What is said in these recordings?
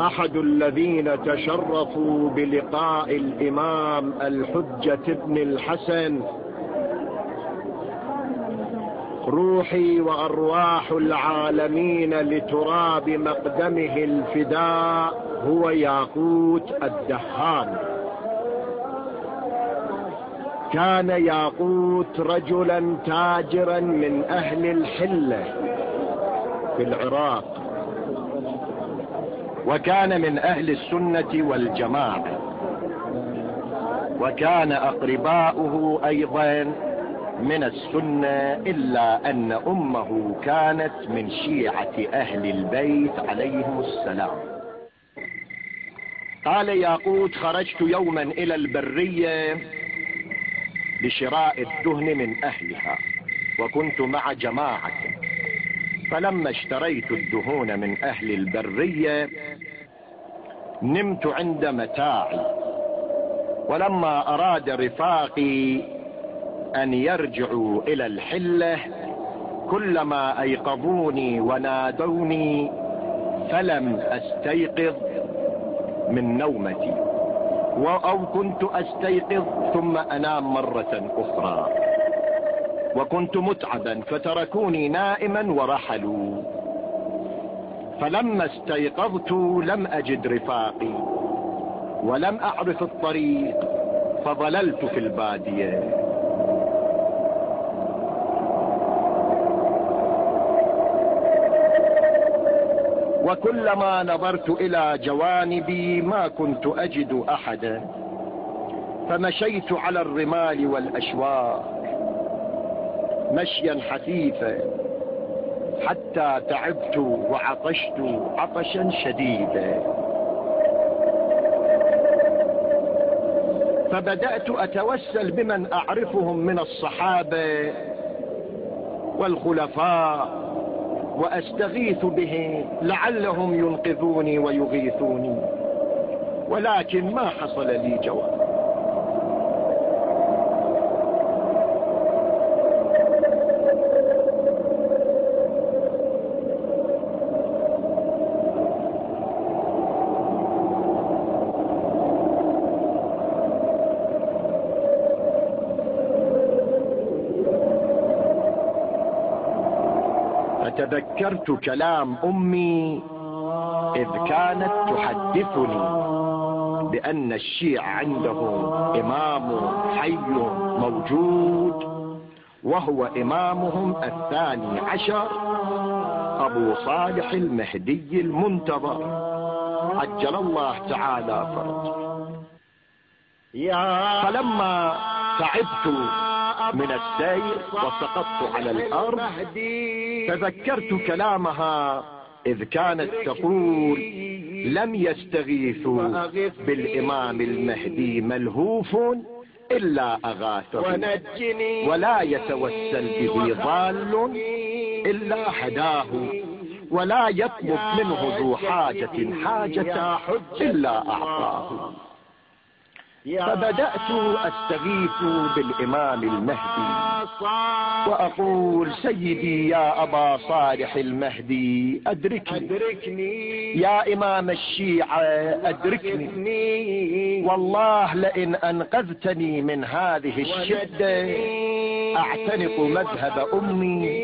أحد الذين تشرفوا بلقاء الإمام الحجة ابن الحسن، روحي وأرواح العالمين لتراب مقدمه الفداء، هو ياقوت الدهان. كان ياقوت رجلا تاجرا من أهل الحلة في العراق، وكان من أهل السنة والجماعة، وكان أقرباؤه أيضا من السنة، إلا أن أمه كانت من شيعة أهل البيت عليهم السلام. قال ياقوت: خرجت يوما إلى البرية لشراء الدهن من أهلها، وكنت مع جماعة، فلما اشتريت الدهون من أهل البرية نمت عند متاعي، ولما أراد رفاقي أن يرجعوا إلى الحلة كلما أيقظوني ونادوني فلم أستيقظ من نومتي، أو كنت أستيقظ ثم أنام مرة أخرى، وكنت متعبا فتركوني نائما ورحلوا. فلما استيقظت لم أجد رفاقي ولم أعرف الطريق، فضللت في البادية. وكلما نظرت إلى جوانبي ما كنت أجد أحدا، فمشيت على الرمال والأشواك مشيا حثيثا حتى تعبت وعطشت عطشا شديدا، فبدأت أتوسل بمن أعرفهم من الصحابة والخلفاء وأستغيث بهم لعلهم ينقذوني ويغيثوني، ولكن ما حصل لي جواب. فتذكرت كلام أمي إذ كانت تحدثني بأن الشيعة عندهم إمام حي موجود، وهو إمامهم 12 أبو صالح المهدي المنتظر عجل الله تعالى فرجه. فلما تعبت من السير وسقطت على الأرض تذكرت كلامها إذ كانت تقول: لم يستغيثوا بالإمام المهدي ملهوف إلا أغاثه، ولا يتوسل به ضال إلا هداه، ولا يطلب منه ذو حاجة حاجة إلا أعطاه. فبدأت أستغيث بالإمام المهدي وأقول: سيدي يا أبا صالح المهدي أدركني، يا إمام الشيعة أدركني، والله لئن أنقذتني من هذه الشدة أعتنق مذهب أمي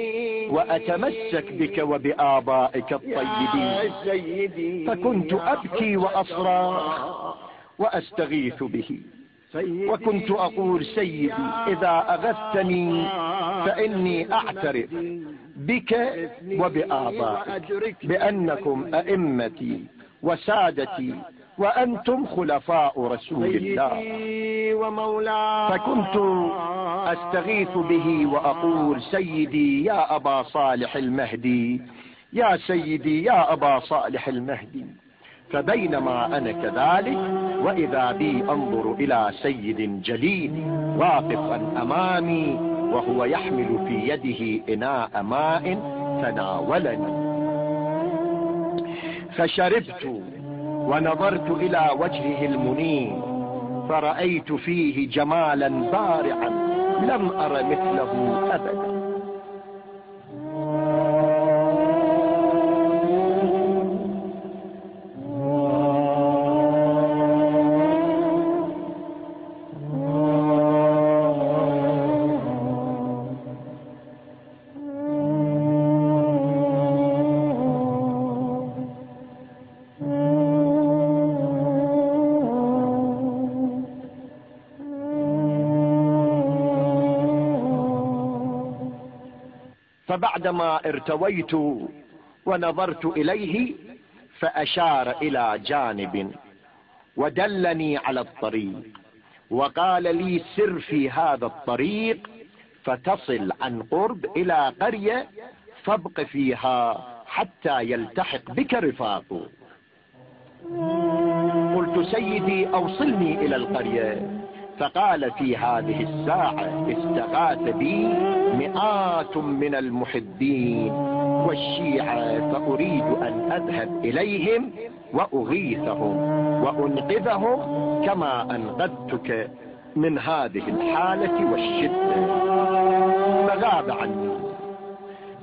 وأتمسك بك وبآبائك الطيبين. فكنت أبكي وأصرخ وأستغيث به، وكنت أقول: سيدي إذا أغثتني فإني أعترف بك وبآبائك بأنكم أئمتي وسادتي وأنتم خلفاء رسول الله. فكنت أستغيث به وأقول: سيدي يا أبا صالح المهدي، يا سيدي يا أبا صالح المهدي. فبينما أنا كذلك وإذا بي أنظر إلى سيد جليل واقفا أمامي وهو يحمل في يده إناء ماء فناولني، فشربت ونظرت إلى وجهه المنير فرأيت فيه جمالا بارعا لم أر مثله أبدا. فبعدما ارتويت ونظرت إليه فأشار إلى جانب ودلني على الطريق وقال لي سر في هذا الطريق فتصل عن قرب إلى قرية فابق فيها حتى يلتحق بك رفاق. قلت سيدي أوصلني إلى القرية. فقال في هذه الساعة استغاث بي مئات من المحبين والشيعة فأريد أن أذهب إليهم وأغيثهم وأنقذهم كما أنقذتك من هذه الحالة والشدة. فغاب عني،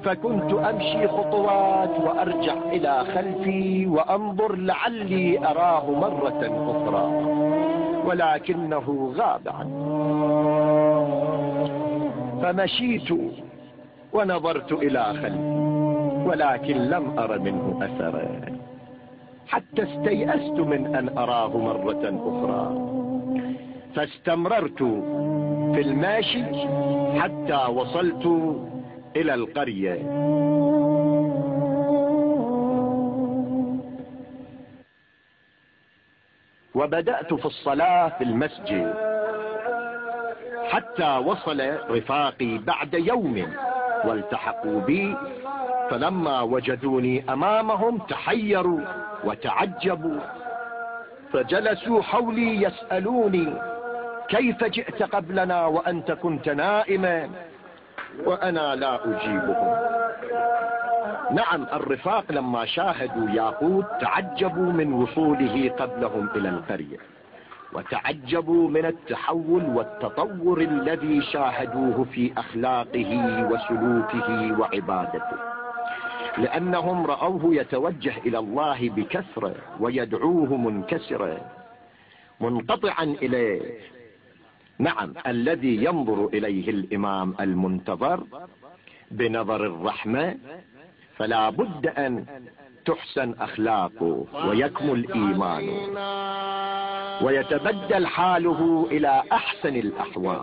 فكنت أمشي خطوات وأرجع إلى خلفي وأنظر لعلي أراه مرة أخرى، ولكنه غاب عني. فمشيت ونظرت إلى خلفي ولكن لم أر منه أثرا، حتى استيأست من أن أراه مرة أخرى. فاستمررت في الماشي حتى وصلت إلى القرية. وبدأت في الصلاة في المسجد حتى وصل رفاقي بعد يوم والتحقوا بي، فلما وجدوني أمامهم تحيروا وتعجبوا، فجلسوا حولي يسألوني كيف جئت قبلنا وأنت كنت نائما، وأنا لا أجيبهم. نعم، الرفاق لما شاهدوا ياقوت تعجبوا من وصوله قبلهم إلى القرية، وتعجبوا من التحول والتطور الذي شاهدوه في أخلاقه وسلوكه وعبادته، لأنهم رأوه يتوجه إلى الله بكثرة ويدعوه منكسرا منقطعا إليه. نعم، الذي ينظر إليه الإمام المنتظر بنظر الرحمة فلا بد أن تحسن أخلاقه ويكمل إيمانه ويتبدل حاله إلى أحسن الأحوال.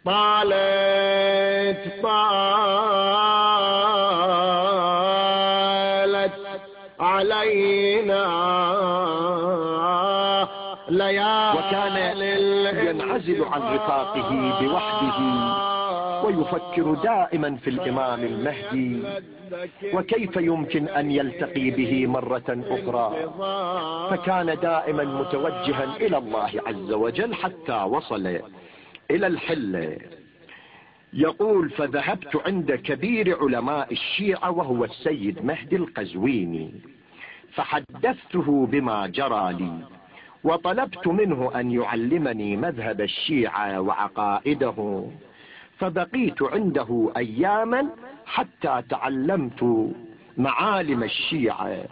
طالت علينا ليالي، وكان ينعزل عن رفاقه بوحده ويفكر دائما في الإمام المهدي وكيف يمكن أن يلتقي به مرة أخرى، فكان دائما متوجها إلى الله عز وجل حتى وصل إلى الحلة. يقول فذهبت عند كبير علماء الشيعة وهو السيد مهدي القزويني، فحدثته بما جرى لي وطلبت منه أن يعلمني مذهب الشيعة وعقائده، فبقيت عنده أياما حتى تعلمت معالم الشيعة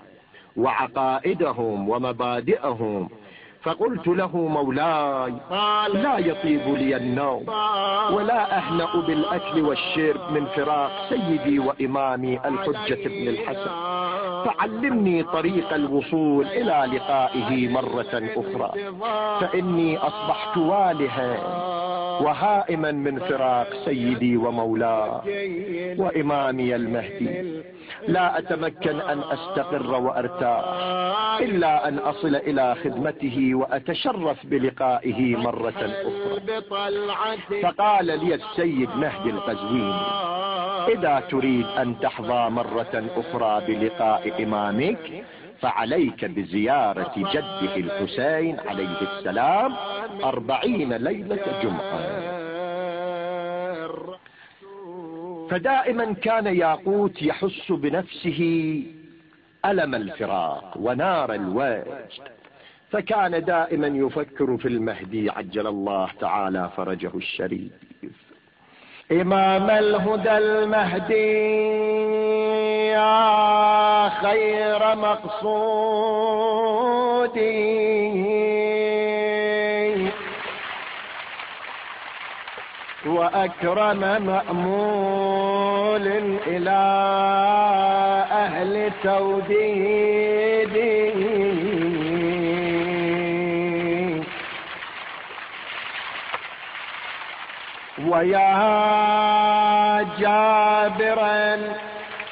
وعقائدهم ومبادئهم. فقلت له مولاي لا يطيب لي النوم ولا أهنأ بالأكل والشرب من فراق سيدي وإمامي الحجة ابن الحسن، فعلمني طريق الوصول إلى لقائه مرة أخرى، فإني أصبحت والها وهائما من فراق سيدي ومولاي وإمامي المهدي، لا أتمكن أن أستقر وأرتاح إلا أن أصل إلى خدمته وأتشرف بلقائه مرة أخرى. فقال لي السيد مهدي القزويني إذا تريد أن تحظى مرة أخرى بلقاء إمامك فعليك بزيارة جده الحسين عليه السلام 40 ليلة جمعة. فدائما كان ياقوت يحس بنفسه ألم الفراق ونار الوجد، فكان دائما يفكر في المهدي عجل الله تعالى فرجه الشريف. إمام الهدى المهدي يا خير مقصودي وأكرم مأمول إلى أهل توديدي، ويا جابرا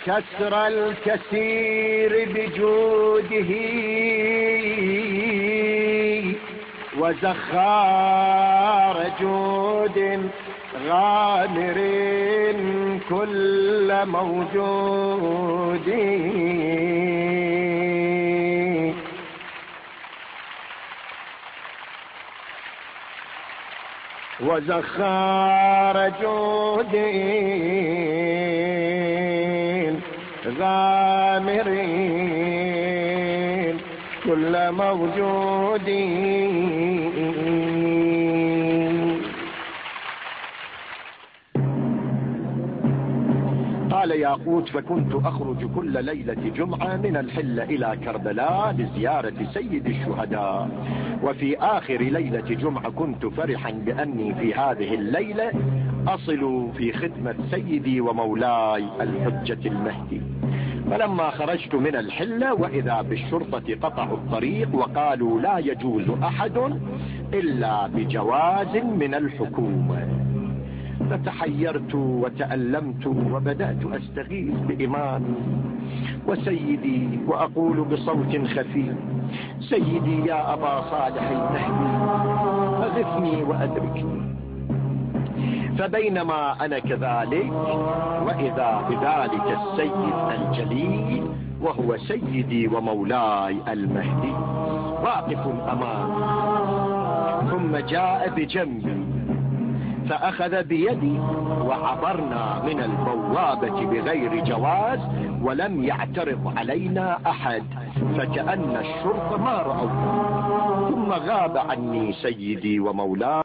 كسر الكثير بجوده وزخار جود غامر كل موجود وزخار جود غامر كل موجود. قال ياقوت: فكنت أخرج كل ليلة جمعة من الحلة إلى كربلاء لزيارة سيد الشهداء، وفي آخر ليلة جمعة كنت فرحا بأني في هذه الليلة أصل في خدمة سيدي ومولاي الحجة المهدي. فلما خرجت من الحلة وإذا بالشرطة قطعوا الطريق وقالوا: لا يجوز أحد إلا بجواز من الحكومة. فتحيرت وتألمت وبدأت أستغيث بإمامي وسيدي وأقول بصوت خفي: سيدي يا أبا صالح المهدي، أغثني وأدركني. فبينما أنا كذلك وإذا بذلك السيد الجليل وهو سيدي ومولاي المهدي واقف أمامي، ثم جاء بجنبي فأخذ بيدي وعبرنا من البوابة بغير جواز ولم يعترض علينا أحد، فكأن الشرطة ما رأوا. ثم غاب عني سيدي ومولاي